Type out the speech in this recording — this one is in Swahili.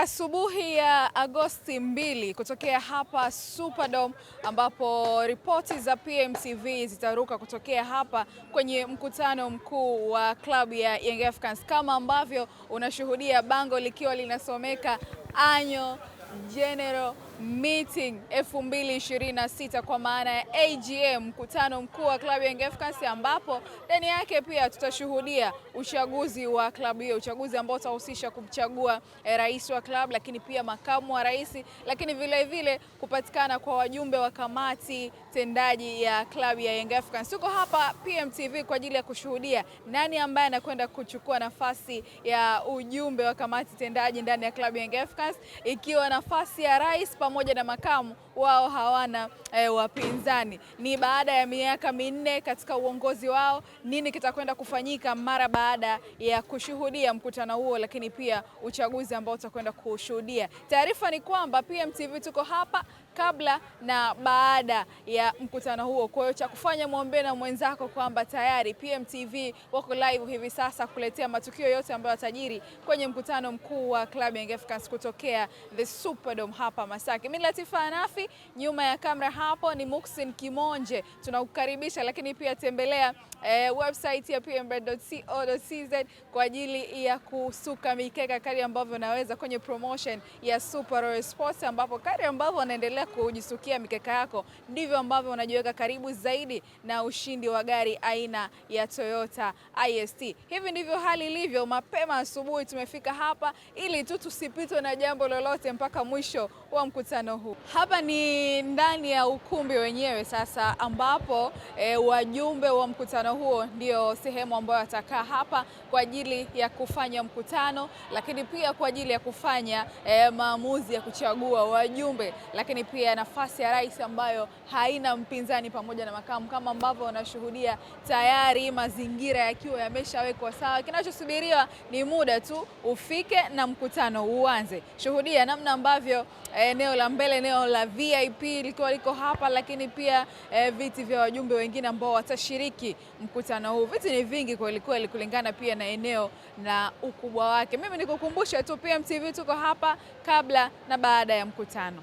Asubuhi ya Agosti 2 kutokea hapa Superdome, ambapo ripoti za PMTV zitaruka kutokea hapa kwenye mkutano mkuu wa klabu ya Young Africans, kama ambavyo unashuhudia bango likiwa linasomeka Annual General Meeting 2026, kwa maana ya AGM, mkutano mkuu wa klabu ya Young Africans, ambapo ndani yake pia tutashuhudia uchaguzi wa klabu hiyo, uchaguzi ambao utahusisha kumchagua rais wa klabu, lakini pia makamu wa rais, lakini vile vile kupatikana kwa wajumbe wa kamati tendaji ya klabu ya Young Africans. Tuko hapa PMTV kwa ajili ya kushuhudia nani ambaye anakwenda kuchukua nafasi ya ujumbe wa kamati tendaji ndani ya klabu ya Young Africans, ikiwa nafasi ya rais pamoja na makamu wao hawana wapinzani. Ni baada ya miaka minne katika uongozi wao, nini kitakwenda kufanyika mara baada ya kushuhudia mkutano huo, lakini pia uchaguzi ambao utakwenda kushuhudia. Taarifa ni kwamba PMTV tuko hapa kabla na baada ya mkutano huo. Kwa hiyo cha kufanya, muombe na mwenzako kwamba tayari PMTV wako live hivi sasa kuletea matukio yote ambayo yatajiri kwenye mkutano mkuu wa Club Young Africans kutokea the Superdome hapa Masaki. Mimi Latifa Anafi, nyuma ya kamera hapo ni Muxin Kimonje. Tunakukaribisha, lakini pia tembelea website ya pmbet.co.tz kwa ajili ya kusuka mikeka kali ambavyo unaweza kwenye promotion ya Super Royal Sports, ambapo kali ambavyo unaendelea kujisukia mikeka yako ndivyo ambavyo unajiweka karibu zaidi na ushindi wa gari aina ya Toyota IST. Hivi ndivyo hali ilivyo. Mapema asubuhi tumefika hapa ili tu tusipitwe na jambo lolote mpaka mwisho wa mkutano huu. Hapa ni ndani ya ukumbi wenyewe sasa, ambapo wajumbe wa mkutano huo ndio sehemu ambayo watakaa hapa kwa ajili ya kufanya mkutano, lakini pia kwa ajili ya kufanya maamuzi ya kuchagua wajumbe, lakini pia nafasi ya rais ambayo haina mpinzani pamoja na makamu, kama ambavyo unashuhudia tayari mazingira yakiwa yameshawekwa sawa. Kinachosubiriwa ni muda tu ufike na mkutano uanze. Shuhudia namna ambavyo eneo la mbele, eneo la VIP likiwa liko hapa, lakini pia viti vya wajumbe wengine ambao watashiriki mkutano huu. Viti ni vingi kweli kweli kulingana pia na eneo na ukubwa wake. Mimi nikukumbusha tu PMTV tuko hapa kabla na baada ya mkutano.